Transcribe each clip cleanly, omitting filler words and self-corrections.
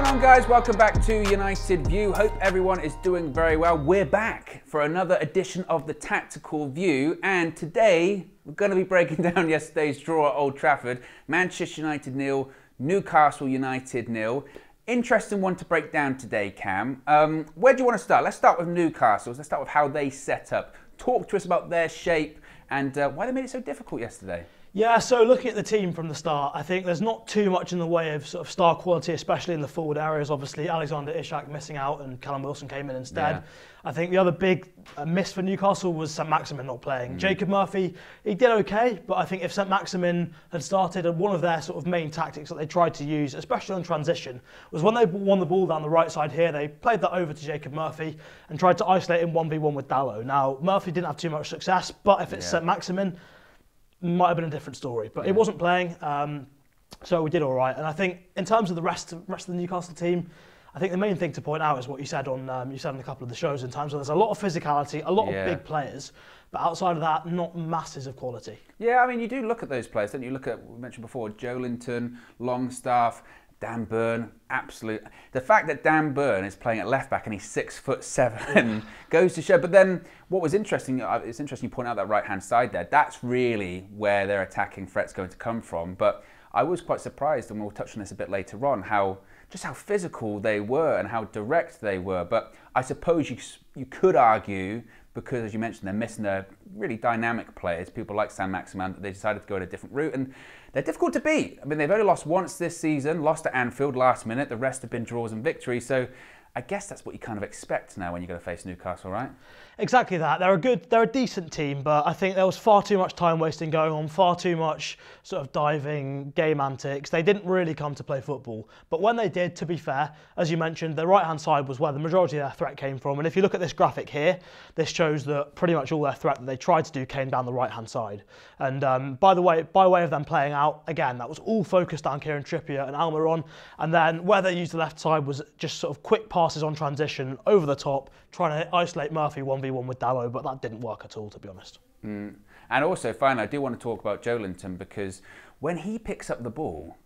on, guys? Welcome back to United View. Hope everyone is doing very well. We're back for another edition of the Tactical View, and today we're going to be breaking down yesterday's draw at Old Trafford. Manchester United 0, Newcastle United 0. Interesting one to break down today, Cam. Where do you want to start? Let's start with Newcastle. Let's start with how they set up. Talk to us about their shape and why they made it so difficult yesterday. Yeah, so looking at the team from the start, I think there's not too much in the way of sort of star quality, especially in the forward areas. Obviously, Alexander Isak missing out and Callum Wilson came in instead. Yeah. I think the other big miss for Newcastle was Saint-Maximin not playing. Jacob Murphy, he did okay, but I think if Saint-Maximin had started, and one of their sort of main tactics that they tried to use, especially on transition, was when they won the ball down the right side here, they played that over to Jacob Murphy and tried to isolate him 1v1 with Dalot. Now, Murphy didn't have too much success, but if it's Saint-Maximin, might have been a different story, but it wasn't playing, so we did all right. And I think in terms of the rest of the Newcastle team, I think the main thing to point out is what you said on a couple of the shows, in terms of there's a lot of physicality, a lot of big players, but outside of that, not masses of quality. Yeah, I mean, you do look at those players, don't you? Look at, we mentioned before, Joelinton, Longstaff, Dan Burn, absolute. The fact that Dan Burn is playing at left back and he's 6'7" goes to show. But then what was interesting, it's interesting you point out that right hand side there. That's really where their attacking threat's going to come from. But I was quite surprised, and we'll touch on this a bit later on, just how physical they were and how direct they were. But I suppose you could argue, because as you mentioned, they're missing their really dynamic players, people like Saint-Maximin, they decided to go in a different route, and they're difficult to beat. I mean, they've only lost once this season, lost at Anfield last minute, the rest have been draws and victories, so I guess that's what you kind of expect now when you're going to face Newcastle, right? Exactly that. They're a decent team, but I think there was far too much time wasting going on, far too much sort of diving, game antics. They didn't really come to play football. But when they did, to be fair, as you mentioned, the right-hand side was where the majority of their threat came from. And if you look at this graphic here, this shows that pretty much all their threat that they tried to do came down the right-hand side. And by way of them playing out, again, that was all focused on Kieran Trippier and Almiron. And then where they used the left side was just sort of quick passes on transition, over the top, trying to isolate Murphy 1v1 with Dalot, but that didn't work at all, to be honest. And also, finally, I do want to talk about Joelinton, because when he picks up the ball,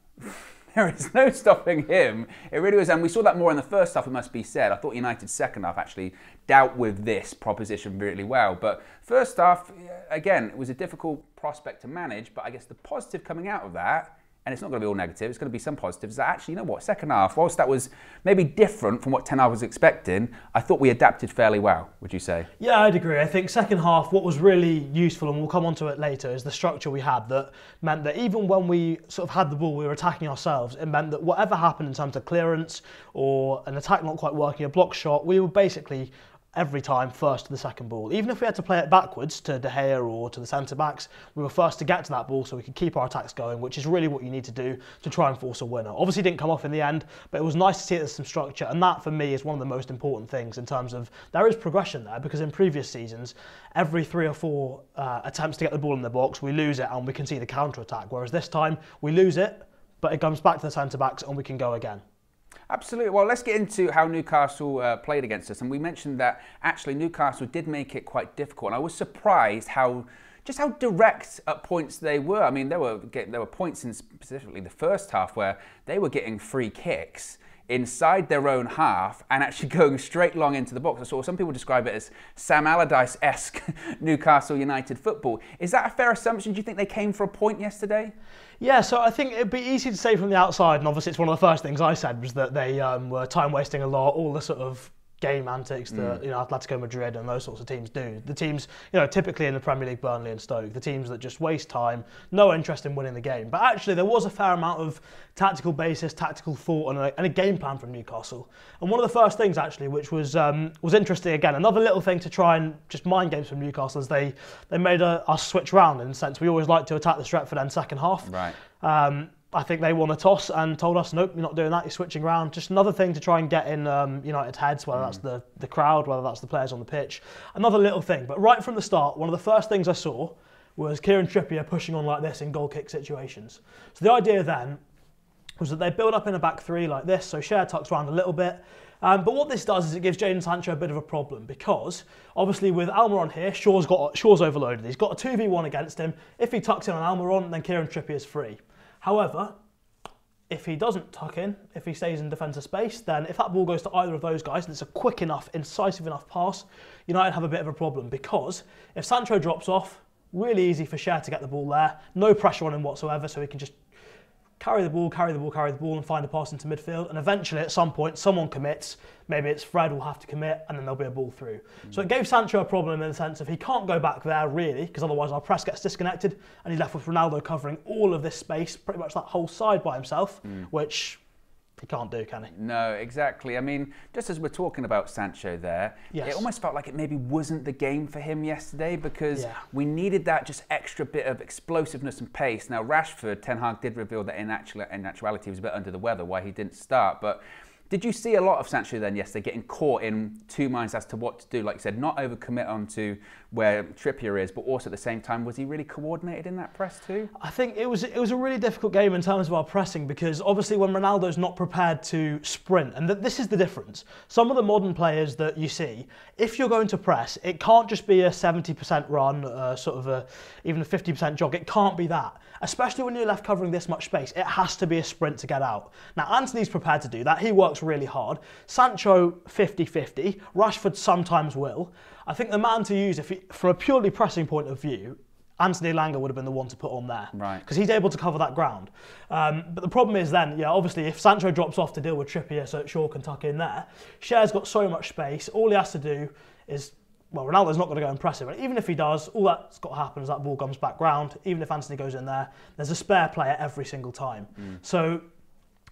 there is no stopping him. It really was, and we saw that more in the first half, it must be said. I thought United's second half actually dealt with this proposition really well. But first half, again, it was a difficult prospect to manage, but I guess the positive coming out of that, and it's not going to be all negative, it's going to be some positives, that actually, you know what, second half, whilst that was maybe different from what Ten Hag was expecting, I thought we adapted fairly well, would you say? Yeah, I'd agree. I think second half, what was really useful, and we'll come on to it later, is the structure we had that meant that even when we sort of had the ball, we were attacking ourselves. It meant that whatever happened in terms of clearance or an attack not quite working, a block shot, we were basically every time first to the second ball. Even if we had to play it backwards to De Gea or to the centre-backs, we were first to get to that ball so we could keep our attacks going, which is really what you need to do to try and force a winner. Obviously, it didn't come off in the end, but it was nice to see that there's some structure, and that, for me, is one of the most important things in terms of there is progression there, because in previous seasons, every 3 or 4 attempts to get the ball in the box, we lose it and we can see the counter-attack, whereas this time, we lose it, but it comes back to the centre-backs and we can go again. Absolutely. Well, let's get into how Newcastle played against us. And we mentioned that actually Newcastle did make it quite difficult. And I was surprised just how direct at points they were. I mean, there were points in specifically the first half where they were getting free kicks inside their own half and actually going straight long into the box. I saw some people describe it as Sam Allardyce-esque Newcastle United football. Is that a fair assumption? Do you think they came for a point yesterday? Yeah, so I think it'd be easy to say from the outside, and obviously it's one of the first things I said, was that they were time wasting a lot, all the sort of game antics that Atletico Madrid and those sorts of teams do. The teams, typically in the Premier League, Burnley and Stoke, the teams that just waste time, no interest in winning the game. But actually, there was a fair amount of tactical basis, tactical thought, and a game plan from Newcastle. And one of the first things, actually, which was interesting, again, another little thing to try and just mind games from Newcastle, is they made us switch around, in the sense we always like to attack the Stretford end second half. Right. I think they won the toss and told us, nope, you're not doing that, you're switching around. Just another thing to try and get in United's heads, whether that's the crowd, whether that's the players on the pitch. Another little thing, but right from the start, one of the first things I saw was Kieran Trippier pushing on like this in goal kick situations. So the idea then was that they build up in a back three like this, so Schär tucks around a little bit. But what this does is it gives Jadon Sancho a bit of a problem, because obviously with Almiron here, Shaw's overloaded. He's got a 2v1 against him. If he tucks in on Almiron, then Kieran Trippier's free. However, if he doesn't tuck in, if he stays in defensive space, then if that ball goes to either of those guys and it's a quick enough, incisive enough pass, United have a bit of a problem, because if Sancho drops off, really easy for Schär to get the ball there, no pressure on him whatsoever, so he can just carry the ball, and find a pass into midfield. And eventually, at some point, someone commits. Maybe it's Fred will have to commit, and then there'll be a ball through. So it gave Sancho a problem in the sense of he can't go back there, really, because otherwise our press gets disconnected, and he's left with Ronaldo covering all of this space, pretty much that whole side by himself, which he can't do, can he? No, exactly. I mean, just as we're talking about Sancho there, it almost felt like it maybe wasn't the game for him yesterday, because we needed that just extra bit of explosiveness and pace. Now, Rashford, Ten Hag did reveal that in actuality he was a bit under the weather, why he didn't start. But did you see a lot of Sancho then yesterday getting caught in two minds as to what to do? Like you said, not overcommit onto where Trippier is, but also at the same time, was he really coordinated in that press too? I think it was a really difficult game in terms of our pressing, because obviously when Ronaldo's not prepared to sprint, and this is the difference. Some of the modern players that you see, if you're going to press, it can't just be a 70% run, even a 50% jog. It can't be that. Especially when you're left covering this much space, it has to be a sprint to get out. Now, Antony's prepared to do that. He works really hard. Sancho, 50-50. Rashford sometimes will. I think the man to use, from a purely pressing point of view, Anthony Elanga would have been the one to put on there. Right. Because he's able to cover that ground. But the problem is then, obviously, if Sancho drops off to deal with Trippier so that Shaw can tuck in there, Schär's got so much space. All he has to do is... Well, Ronaldo's not going to go and press it, but even if he does, all that's got to happen is that ball comes back round. Even if Antony goes in there, there's a spare player every single time. So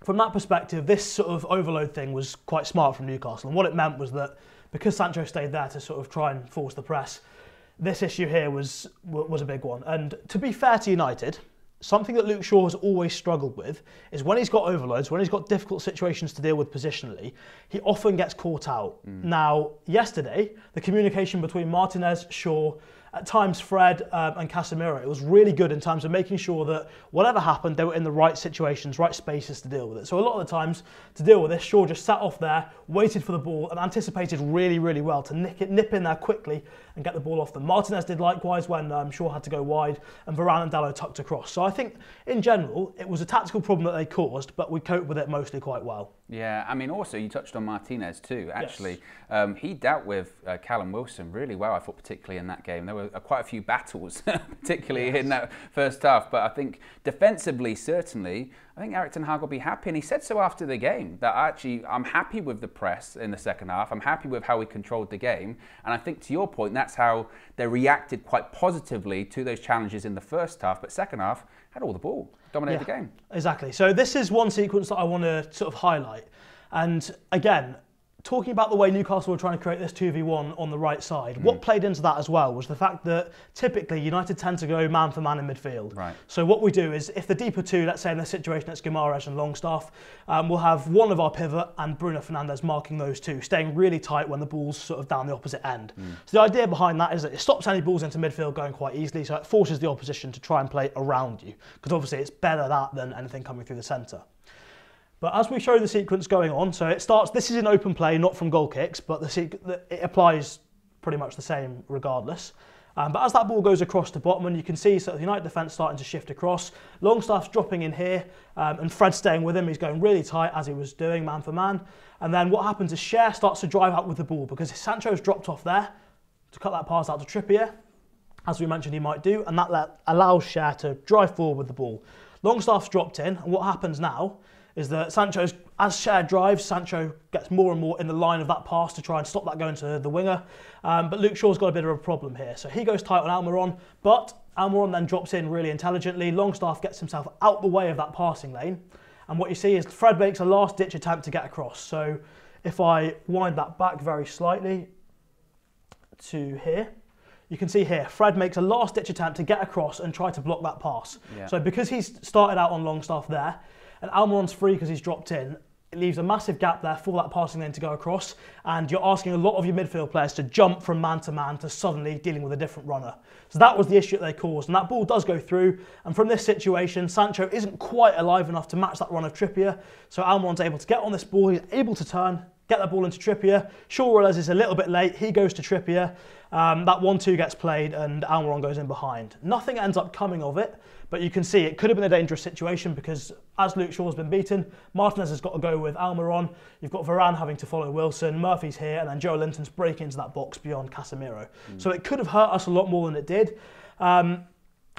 from that perspective, this sort of overload thing was quite smart from Newcastle. And what it meant was that because Sancho stayed there to sort of try and force the press, this issue here was a big one. And to be fair to United, something that Luke Shaw has always struggled with is when he's got overloads, when he's got difficult situations to deal with positionally, he often gets caught out. Now, yesterday, the communication between Martinez, Shaw, at times Fred and Casemiro, it was really good in terms of making sure that whatever happened, they were in the right situations, right spaces to deal with it. So a lot of the times, to deal with this, Shaw just sat off there, waited for the ball, and anticipated really, really well to nip in there quickly and get the ball off them. Martinez did likewise when Shaw had to go wide, and Varane and Dalot tucked across. So I think, in general, it was a tactical problem that they caused, but we coped with it mostly quite well. Yeah, I mean, also, you touched on Martinez too, actually. Yes. He dealt with Callum Wilson really well, I thought, particularly in that game. There were quite a few battles, particularly in that first half. But I think defensively, certainly, I think Erik ten Hag will be happy. And he said so after the game, that actually, I'm happy with the press in the second half. I'm happy with how we controlled the game. And I think, to your point, that's how they reacted quite positively to those challenges in the first half. But second half, had all the ball, dominated the game. Exactly. So this is one sequence that I want to sort of highlight. And again, talking about the way Newcastle were trying to create this 2v1 on the right side, what played into that as well was the fact that typically United tend to go man for man in midfield. Right. So what we do is, if the deeper two, let's say in this situation it's Guimaraes and Longstaff, we'll have one of our pivot and Bruno Fernandes marking those two, staying really tight when the ball's sort of down the opposite end. So the idea behind that is that it stops any balls into midfield going quite easily, so it forces the opposition to try and play around you, because obviously it's better that than anything coming through the centre. But as we show the sequence going on, so it starts, this is an open play, not from goal kicks, but it applies pretty much the same regardless. But as that ball goes across to Botman, you can see sort of the United defence starting to shift across. Longstaff's dropping in here, and Fred's staying with him. He's going really tight, as he was doing, man for man. And then what happens is Schär starts to drive out with the ball, because Sancho's dropped off there to cut that pass out to Trippier, as we mentioned he might do, and that allows Schär to drive forward with the ball. Longstaff's dropped in, and what happens now is that as Schär drives, Sancho gets more and more in the line of that pass to try and stop that going to the winger. But Luke Shaw's got a bit of a problem here. So he goes tight on Almiron, but Almiron then drops in really intelligently. Longstaff gets himself out the way of that passing lane. And what you see is Fred makes a last-ditch attempt to get across. So if I wind that back very slightly to here, you can see here, Fred makes a last-ditch attempt to get across and try to block that pass. Yeah. So because he's started out on Longstaff there, and Almiron's free because he's dropped in, it leaves a massive gap there for that passing lane to go across, and you're asking a lot of your midfield players to jump from man to man to suddenly dealing with a different runner. So that was the issue that they caused, and that ball does go through, and from this situation, Sancho isn't quite alive enough to match that run of Trippier, so Almiron's able to get on this ball, he's able to turn, get that ball into Trippier. Shaw realises a little bit late, he goes to Trippier. That 1-2 gets played and Almiron goes in behind. Nothing ends up coming of it, but you can see it could have been a dangerous situation because as Luke Shaw's been beaten, Martinez has got to go with Almiron. You've got Varane having to follow Wilson, Murphy's here, and then Joe Linton's breaking into that box beyond Casemiro. So it could have hurt us a lot more than it did.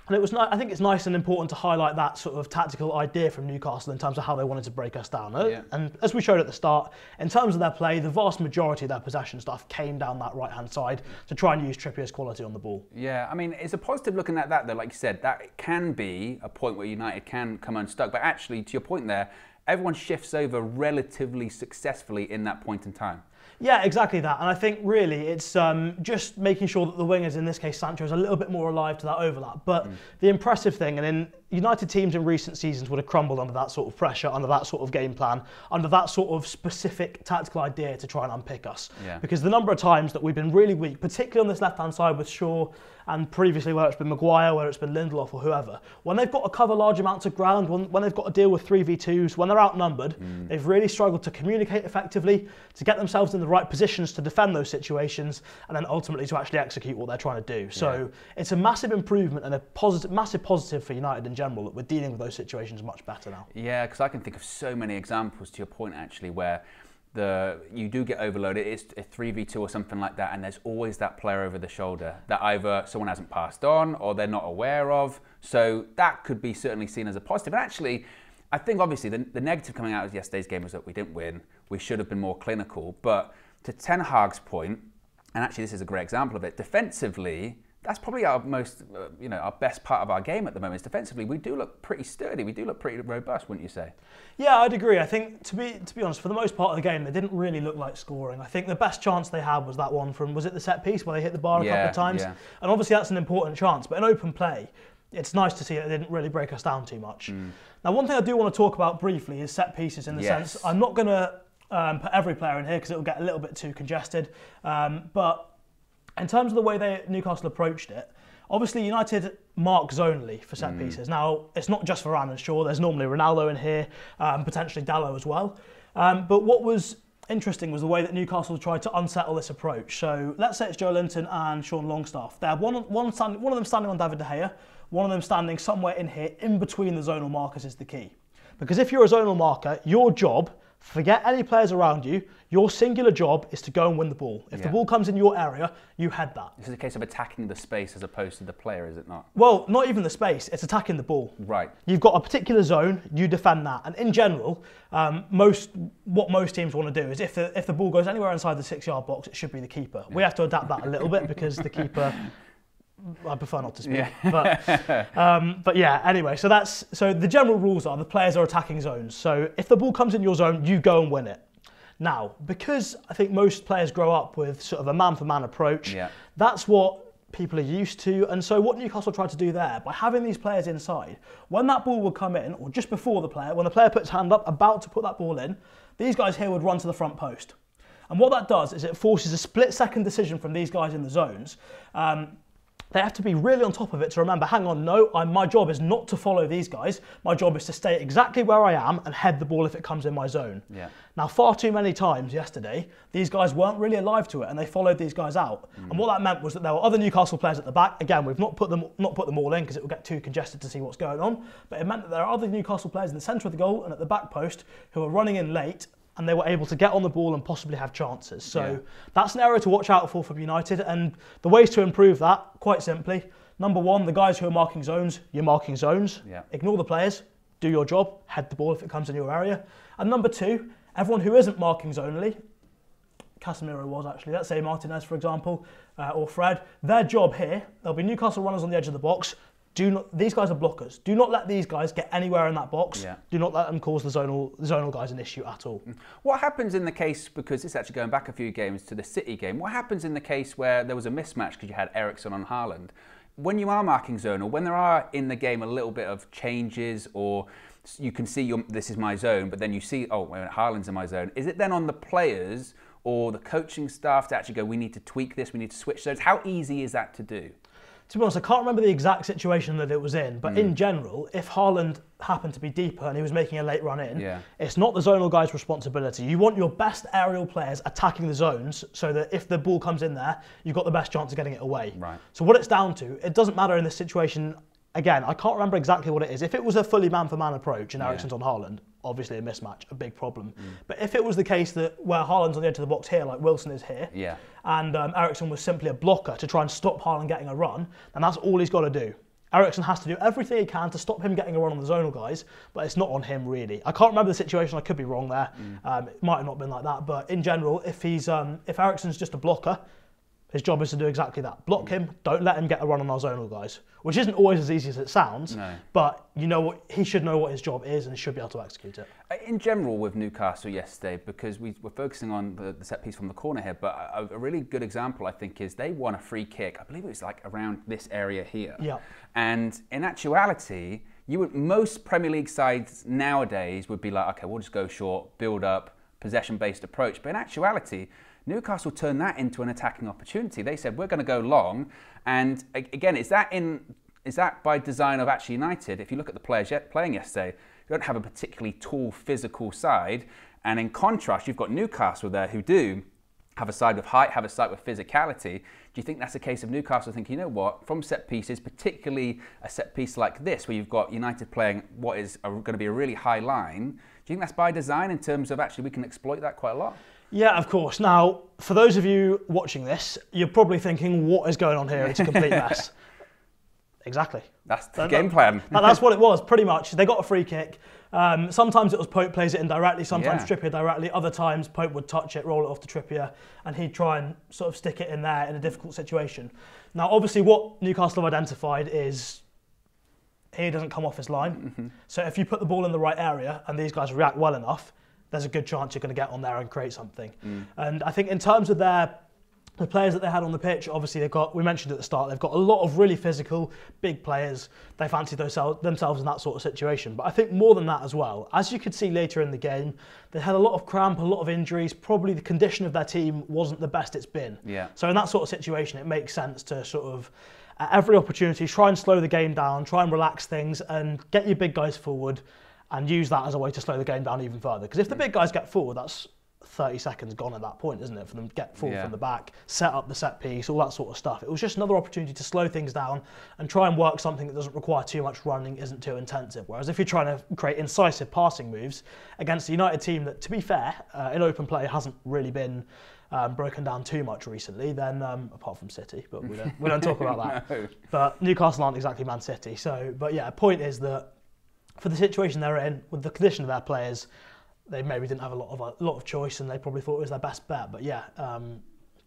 And it was I think it's nice and important to highlight that sort of tactical idea from Newcastle in terms of how they wanted to break us down. Yeah. And as we showed at the start, in terms of their play, the vast majority of their possession stuff came down that right-hand side to try and use Trippier's quality on the ball. Yeah, I mean, it's a positive looking at that, though. Like you said, that can be a point where United can come unstuck. But actually, to your point there, everyone shifts over relatively successfully in that point in time. Yeah, exactly that. And I think really it's just making sure that the wingers, in this case Sancho, is a little bit more alive to that overlap. But the impressive thing, and in United teams in recent seasons would have crumbled under that sort of pressure, under that sort of game plan, under that sort of specific tactical idea to try and unpick us. Yeah. Because the number of times that we've been really weak, particularly on this left-hand side with Shaw, and previously whether it's been Maguire, whether it's been Lindelof or whoever, when they've got to cover large amounts of ground, when they've got to deal with 3v2s, when they're outnumbered, they've really struggled to communicate effectively, to get themselves in the right positions to defend those situations, and then ultimately to actually execute what they're trying to do. So it's a massive improvement and a massive positive for United in general that we're dealing with those situations much better now. Yeah, because I can think of so many examples, to your point actually, where you do get overloaded, it's a 3v2 or something like that, and there's always that player over the shoulder that either someone hasn't passed on or they're not aware of. So that could be certainly seen as a positive. And actually, I think obviously the negative coming out of yesterday's game was that we didn't win. We should have been more clinical. But to Ten Hag's point, and actually this is a great example of it, defensively, that's probably our most, our best part of our game at the moment. Is defensively, we do look pretty sturdy. We do look pretty robust, wouldn't you say? Yeah, I'd agree. I think to be honest, for the most part of the game, they didn't really look like scoring. I think the best chance they had was that one from, was it the set piece where they hit the bar a couple of times? Yeah. And obviously that's an important chance. But in open play, it's nice to see that it didn't really break us down too much. Now, one thing I do want to talk about briefly is set pieces in the sense, I'm not going to put every player in here because it will get a little bit too congested. But in terms of the way Newcastle approached it, obviously United mark zonally for set pieces. Now, it's not just Varane and Shaw, there's normally Ronaldo in here, potentially Dalot as well. But what was interesting was the way that Newcastle tried to unsettle this approach. So let's say it's Joe Linton and Sean Longstaff. They have one of them standing on David De Gea, one of them standing somewhere in here, in between the zonal markers is the key. Because if you're a zonal marker, your job, forget any players around you, your singular job is to go and win the ball. If the ball comes in your area, you head that. This is a case of attacking the space as opposed to the player, is it not? Well, not even the space, it's attacking the ball. Right. You've got a particular zone, you defend that. And in general, what most teams want to do is if the ball goes anywhere inside the 6-yard box, it should be the keeper. We have to adapt that a little bit because the keeper... I prefer not to speak, but yeah. Anyway, so the general rules are the players are attacking zones. So if the ball comes in your zone, you go and win it. Now, because I think most players grow up with sort of a man-for-man approach, that's what people are used to. And so what Newcastle tried to do there, by having these players inside, when that ball would come in, or just before the player, when the player puts his hand up, about to put that ball in, these guys here would run to the front post. And what that does is it forces a split-second decision from these guys in the zones. They have to be really on top of it to remember, hang on, no, my job is not to follow these guys. My job is to stay exactly where I am and head the ball if it comes in my zone. Yeah. Now, far too many times yesterday, these guys weren't really alive to it and they followed these guys out. And what that meant was that there were other Newcastle players at the back. Again, we've not put them all in because it will get too congested to see what's going on. But it meant that there are other Newcastle players in the centre of the goal and at the back post who are running in late, and they were able to get on the ball and possibly have chances. So that's an area to watch out for United. And the ways to improve that, quite simply, number one, the guys who are marking zones, you're marking zones. Yeah. Ignore the players, do your job, head the ball if it comes in your area. And number two, everyone who isn't marking zonally, Casemiro was actually, let's say Martinez, for example, or Fred, their job here, there'll be Newcastle runners on the edge of the box. These guys are blockers. Do not let these guys get anywhere in that box. Yeah. Do not let them cause the zonal guys an issue at all. What happens in the case, because it's actually going back a few games to the City game, what happens in the case where there was a mismatch because you had Eriksen on Haaland? When you are marking zonal, when there are in the game a little bit of changes, or you can see this is my zone, but then you see, oh, Haaland's in my zone, is it then on the players or the coaching staff to actually go, we need to tweak this, we need to switch zones? How easy is that to do? To be honest, I can't remember the exact situation that it was in, but in general, if Haaland happened to be deeper and he was making a late run in, it's not the zonal guy's responsibility. You want your best aerial players attacking the zones so that if the ball comes in there, you've got the best chance of getting it away. Right. So what it's down to, it doesn't matter in this situation. Again, I can't remember exactly what it is. If it was a fully man-for-man approach and Eriksen's on Haaland, obviously a mismatch, a big problem. But if it was the case that where Haaland's on the edge of the box here, like Wilson is here, and Eriksen was simply a blocker to try and stop Haaland getting a run, then that's all he's got to do. Eriksen has to do everything he can to stop him getting a run on the zonal guys, but it's not on him really. I can't remember the situation, I could be wrong there. It might have not been like that, but in general, if Eriksen's just a blocker, his job is to do exactly that. Block him, don't let him get a run on our zonal guys, which isn't always as easy as it sounds, but you know what, he should know what his job is and should be able to execute it. In general with Newcastle yesterday, because we're focusing on the set piece from the corner here, but a really good example I think is they won a free kick, I believe it was like around this area here. And in actuality, most Premier League sides nowadays would be like, okay, we'll just go short, build up, possession-based approach, but in actuality, Newcastle turned that into an attacking opportunity. They said, we're going to go long. And again, is that by design of actually United? If you look at the players playing yesterday, you don't have a particularly tall physical side. And in contrast, you've got Newcastle there who do have a side with height, have a side with physicality. Do you think that's a case of Newcastle thinking, you know what, from set pieces, particularly a set piece like this, where you've got United playing what is going to be a really high line, do you think that's by design in terms of actually we can exploit that quite a lot? Yeah, of course. Now, for those of you watching this, you're probably thinking, what is going on here? It's a complete mess. Exactly. That's the game plan. That's what it was, pretty much. They got a free kick. Sometimes it was Pope plays it in directly, sometimes Trippier directly. Other times Pope would touch it, roll it off to Trippier, and he'd try and sort of stick it in there in a difficult situation. Now, obviously, what Newcastle have identified is he doesn't come off his line. So if you put the ball in the right area and these guys react well enough, there's a good chance you're going to get on there and create something. And I think in terms of the players that they had on the pitch, obviously we mentioned at the start, they've got a lot of really physical, big players. They fancy themselves in that sort of situation. But I think more than that as well, as you could see later in the game, they had a lot of cramp, a lot of injuries. Probably the condition of their team wasn't the best it's been. So in that sort of situation, it makes sense to sort of, at every opportunity, try and slow the game down, try and relax things and get your big guys forward and use that as a way to slow the game down even further. Because if the big guys get forward, that's 30 seconds gone at that point, isn't it? For them to get forward from the back, set up the set piece, all that sort of stuff. It was just another opportunity to slow things down and try and work something that doesn't require too much running, isn't too intensive. Whereas if you're trying to create incisive passing moves against a United team that, to be fair, in open play hasn't really been broken down too much recently, then apart from City, but we don't talk about that. But Newcastle aren't exactly Man City. So, but yeah, point is that for the situation they're in, with the condition of their players, they maybe didn't have a lot of choice, and they probably thought it was their best bet. But yeah,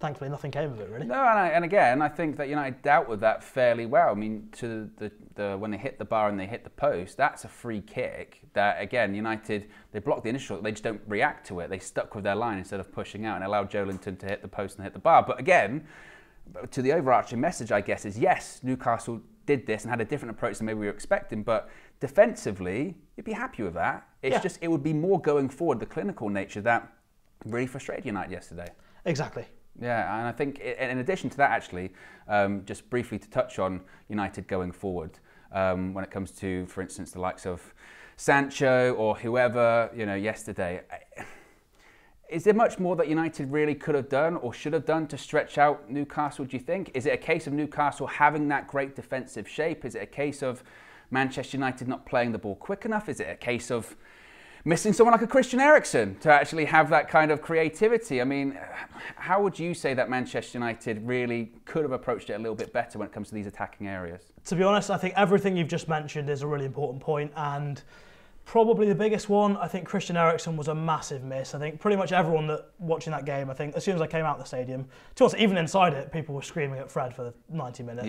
thankfully nothing came of it really. No, and again, I think that United dealt with that fairly well. I mean, to the when they hit the bar and they hit the post, that's a free kick. That again, United, they blocked the initial. They just don't react to it. They stuck with their line instead of pushing out and allowed Joelinton to hit the post and hit the bar. But again, to the overarching message, I guess, is yes, Newcastle did this and had a different approach than maybe we were expecting, but defensively, you'd be happy with that. It's just, it would be more going forward, the clinical nature that really frustrated United yesterday. Exactly. Yeah, and I think in addition to that, actually, just briefly to touch on United going forward, when it comes to, for instance, the likes of Sancho or whoever, yesterday, is there much more that United really could have done or should have done to stretch out Newcastle, do you think? Is it a case of Newcastle having that great defensive shape? Is it a case of Manchester United not playing the ball quick enough? Is it a case of missing someone like a Christian Eriksen to actually have that kind of creativity? I mean, how would you say that Manchester United really could have approached it a little bit better when it comes to these attacking areas? To be honest, I think everything you've just mentioned is a really important point, and probably the biggest one, I think Christian Eriksen was a massive miss. I think pretty much everyone that watching that game, I think as soon as I came out of the stadium, to be honest, even inside it, people were screaming at Fred for 90 minutes.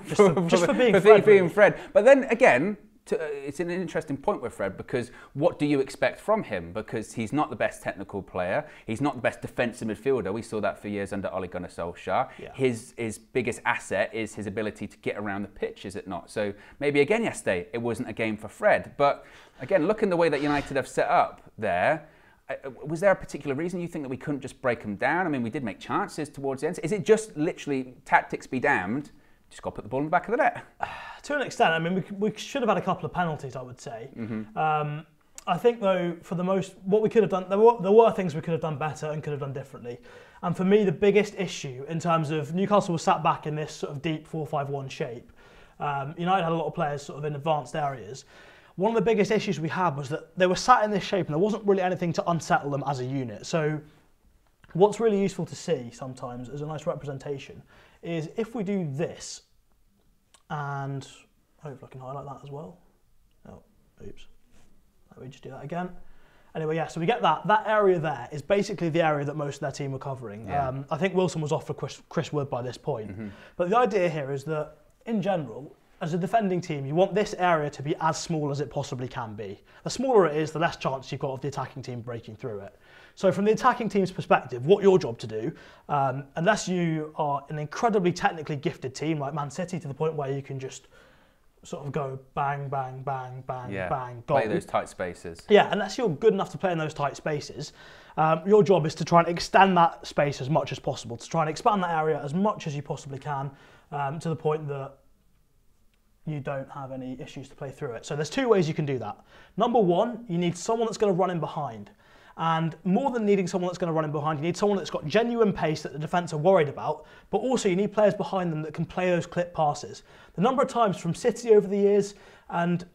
Just for being Fred. But then again, it's an interesting point with Fred, because what do you expect from him? Because he's not the best technical player. He's not the best defensive midfielder. We saw that for years under Ole Gunnar Solskjaer. Yeah. His biggest asset is his ability to get around the pitch, is it not? So maybe again yesterday, it wasn't a game for Fred. But again, looking the way that United have set up there, Was there a particular reason you think that we couldn't just break them down? I mean, we did make chances towards the end. Is it just literally tactics be damned? Just got to put the ball in the back of the net. To an extent, I mean, we should have had a couple of penalties, I would say. I think, though, for the most, what we could have done, there were things we could have done better and could have done differently. And for me, the biggest issue in terms of Newcastle was sat back in this sort of deep 4-5-1 shape. United had a lot of players sort of in advanced areas. One of the biggest issues we had was that they were sat in this shape and there wasn't really anything to unsettle them as a unit. So what's really useful to see sometimes as a nice representation is if we do this, and hopefully I can highlight that as well. Oh, oops. Let me just do that again. Anyway, yeah, so we get that. That area there is basically the area that most of their team were covering. Yeah. I think Wilson was off for Chris Wood by this point. But the idea here is that, in general, as a defending team, you want this area to be as small as it possibly can be. The smaller it is, the less chance you've got of the attacking team breaking through it. So from the attacking team's perspective, what your job to do, unless you are an incredibly technically gifted team like Man City to the point where you can just sort of go bang, bang, bang, bang, bang, goal. Play those tight spaces. Yeah, unless you're good enough to play in those tight spaces, your job is to try and extend that space as much as possible, to try and expand that area as much as you possibly can, to the point that you don't have any issues to play through it. So there's two ways you can do that. Number one, you need someone that's going to run in behind. And more than needing someone that's going to run in behind, you need someone that's got genuine pace that the defence are worried about, but also you need players behind them that can play those clip passes. The number of times from City over the years, and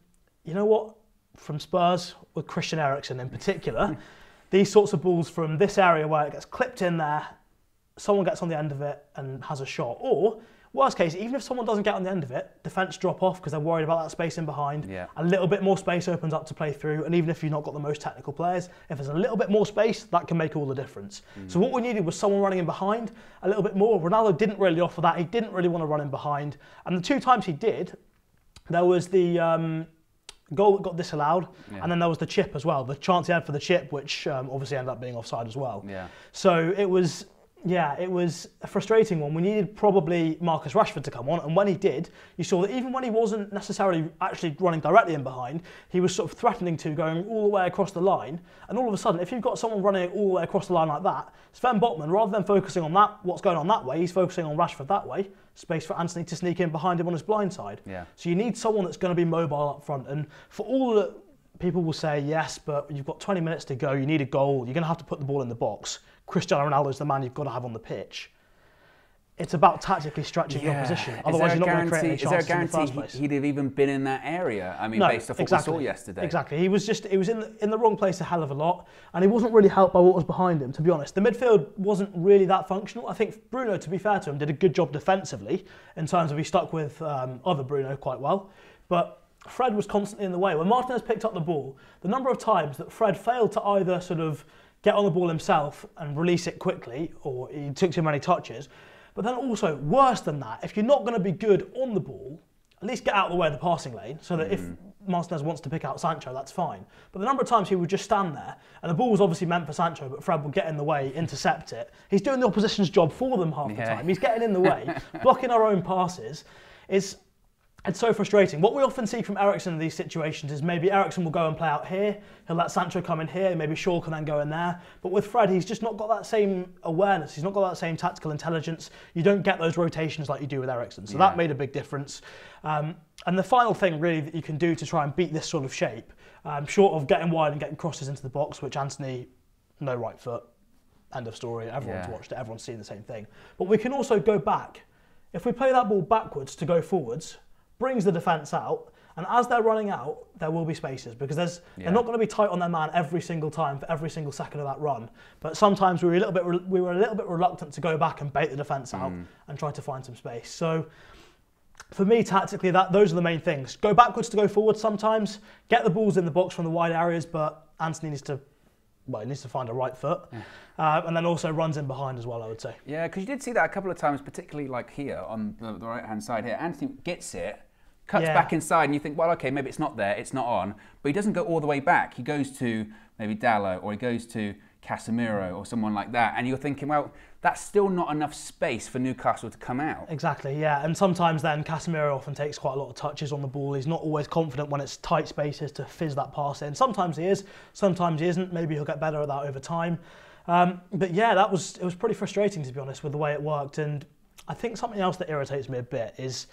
you know what, from Spurs, with Christian Eriksen in particular, these sorts of balls from this area where it gets clipped in there, someone gets on the end of it and has a shot. Or, worst case, even if someone doesn't get on the end of it, defence drop off because they're worried about that space in behind. Yeah. A little bit more space opens up to play through, and even if you've not got the most technical players, if there's a little bit more space, that can make all the difference. So what we needed was someone running in behind a little bit more. Ronaldo didn't really offer that. He didn't really want to run in behind. And the two times he did, there was the goal that got disallowed, and then there was the chip as well. The chance he had for the chip, which obviously ended up being offside as well. Yeah. So it was... Yeah, it was a frustrating one. We needed probably Marcus Rashford to come on, and when he did, you saw that even when he wasn't necessarily actually running directly in behind, he was sort of threatening to, going all the way across the line, and all of a sudden, if you've got someone running all the way across the line like that, Sven Botman, rather than focusing on that, what's going on that way, he's focusing on Rashford that way, space for Antony to sneak in behind him on his blind side. Yeah. So you need someone that's going to be mobile up front, and for all that people will say, yes, but you've got 20 minutes to go, you need a goal, you're going to have to put the ball in the box. Cristiano Ronaldo is the man you've got to have on the pitch. It's about tactically stretching your position. Otherwise, you're not going to create any chances in the first place. He'd have even been in that area? I mean, based off what we saw yesterday. Exactly. He was in the wrong place a hell of a lot, and he wasn't really helped by what was behind him, to be honest. The midfield wasn't really that functional. I think Bruno, to be fair to him, did a good job defensively in terms of he stuck with other Bruno quite well. But Fred was constantly in the way. When Martinez picked up the ball, the number of times that Fred failed to either sort of get on the ball himself and release it quickly, or he took too many touches. But then also, worse than that, if you're not going to be good on the ball, at least get out of the way of the passing lane, so that if Martinez wants to pick out Sancho, that's fine. But the number of times he would just stand there, and the ball was obviously meant for Sancho, but Fred would get in the way, intercept it. He's doing the opposition's job for them half the time. He's getting in the way, blocking our own passes. It's so frustrating. What we often see from Eriksen in these situations is maybe Eriksen will go and play out here, he'll let Sancho come in here, maybe Shaw can then go in there. But with Fred, he's just not got that same awareness, he's not got that same tactical intelligence. You don't get those rotations like you do with Eriksen. So that made a big difference. And the final thing really that you can do to try and beat this sort of shape, short of getting wide and getting crosses into the box, which Antony, no right foot, end of story, everyone's watched it, everyone's seen the same thing. But we can also go back. If we play that ball backwards to go forwards, brings the defence out, and as they're running out, there will be spaces because they're not going to be tight on their man every single time for every single second of that run. But sometimes we were a little bit reluctant to go back and bait the defence out and try to find some space. So for me, tactically, those are the main things. Go backwards to go forward sometimes, get the balls in the box from the wide areas, but Antony needs to find a right foot, and then also runs in behind as well, I would say. Yeah, because you did see that a couple of times, particularly like here on the right-hand side here. Antony gets it, cuts back inside, and you think, well, okay, maybe it's not there, it's not on, but he doesn't go all the way back. He goes to maybe Dalot, or he goes to Casemiro, or someone like that, and you're thinking, well, that's still not enough space for Newcastle to come out. Exactly, yeah. And sometimes then Casemiro often takes quite a lot of touches on the ball. He's not always confident when it's tight spaces to fizz that pass in. Sometimes he is, sometimes he isn't. Maybe he'll get better at that over time. But yeah, it was pretty frustrating, to be honest, with the way it worked. And I think something else that irritates me a bit is,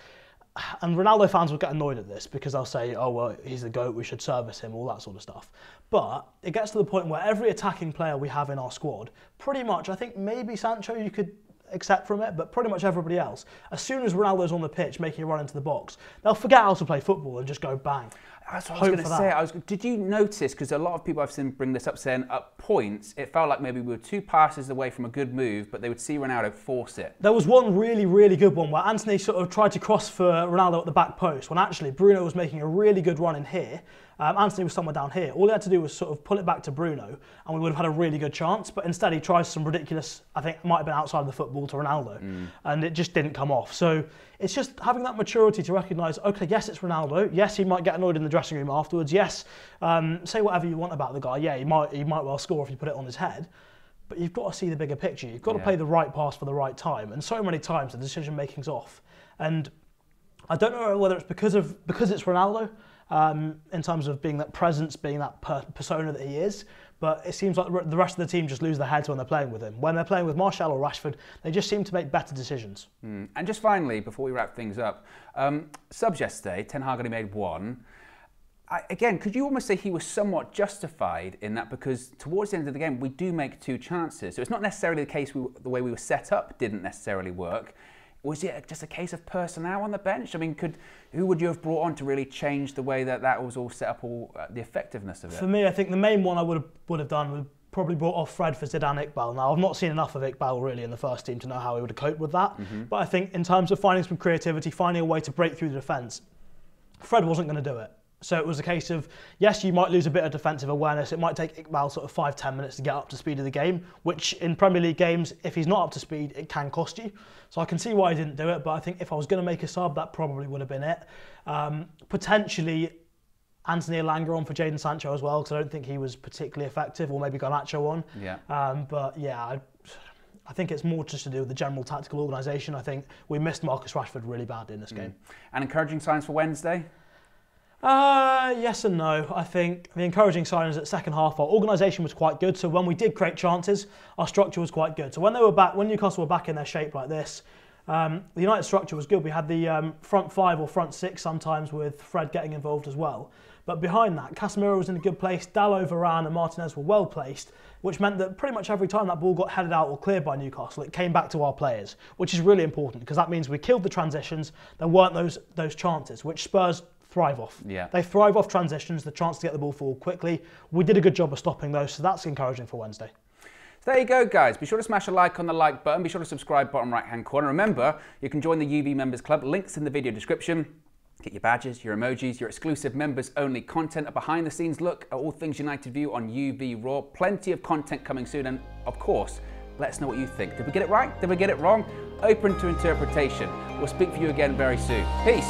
and Ronaldo fans will get annoyed at this because they'll say, oh, well, he's the GOAT, we should service him, all that sort of stuff. But it gets to the point where every attacking player we have in our squad, pretty much, I think maybe Sancho you could accept from it, but pretty much everybody else, as soon as Ronaldo's on the pitch making a run into the box, they'll forget how to play football and just go bang. That's what I was going to say. Did you notice, because a lot of people I've seen bring this up saying at points it felt like maybe we were 2 passes away from a good move, but they would see Ronaldo force it. There was one really, really good one where Antony sort of tried to cross for Ronaldo at the back post when actually Bruno was making a really good run in here. Antony was somewhere down here. All he had to do was sort of pull it back to Bruno and we would have had a really good chance, but instead he tries some ridiculous, I think it might have been outside of the football to Ronaldo, and it just didn't come off. So it's just having that maturity to recognise, okay, yes, it's Ronaldo. Yes, he might get annoyed in the dressing room afterwards. Yes, say whatever you want about the guy. Yeah, he might well score if you put it on his head. But you've got to see the bigger picture. You've got to play the right pass for the right time. And so many times the decision making's off. And I don't know whether it's because it's Ronaldo, in terms of being that presence, being that persona that he is, but it seems like the rest of the team just lose their heads when they're playing with him. When they're playing with Martial or Rashford, they just seem to make better decisions. And just finally, before we wrap things up, subs yesterday, Ten Hag only made 1. Again, could you almost say he was somewhat justified in that, because towards the end of the game we do make 2 chances, so it's not necessarily the case the way we were set up didn't necessarily work. Was it just a case of personnel on the bench? I mean, who would you have brought on to really change the way that was all set up, the effectiveness of it? For me, I think the main one I would have done would probably brought off Fred for Zidane Iqbal. Now, I've not seen enough of Iqbal really in the first team to know how he would have coped with that. But I think in terms of finding some creativity, finding a way to break through the defence, Fred wasn't going to do it. So it was a case of, yes, you might lose a bit of defensive awareness. It might take Iqbal sort of 5-10 minutes to get up to speed of the game, which in Premier League games, if he's not up to speed, it can cost you. So I can see why he didn't do it, but I think if I was going to make a sub, that probably would have been it. Potentially Anthony Elanga on for Jadon Sancho as well, because I don't think he was particularly effective, or maybe Garnacho on. Yeah. But yeah, I think it's more just to do with the general tactical organisation. I think we missed Marcus Rashford really badly in this game. And encouraging signs for Wednesday? Yes and no. I think the encouraging sign is that second half our organisation was quite good. So when we did create chances, our structure was quite good. So when Newcastle were back in their shape like this, the United structure was good. We had the front 5 or front 6 sometimes with Fred getting involved as well. But behind that, Casemiro was in a good place, Dalot, Varane and Martinez were well placed, which meant that pretty much every time that ball got headed out or cleared by Newcastle, it came back to our players, which is really important because that means we killed the transitions. There weren't those chances, which Spurs thrive off. Yeah. They thrive off transitions, the chance to get the ball forward quickly. We did a good job of stopping those, so that's encouraging for Wednesday. So there you go, guys. Be sure to smash a like on the like button. Be sure to subscribe bottom right-hand corner. Remember, you can join the UV Members Club. Links in the video description. Get your badges, your emojis, your exclusive members-only content, a behind-the-scenes look at all things United View on UV Raw. Plenty of content coming soon, and of course, let us know what you think. Did we get it right? Did we get it wrong? Open to interpretation. We'll speak for you again very soon. Peace.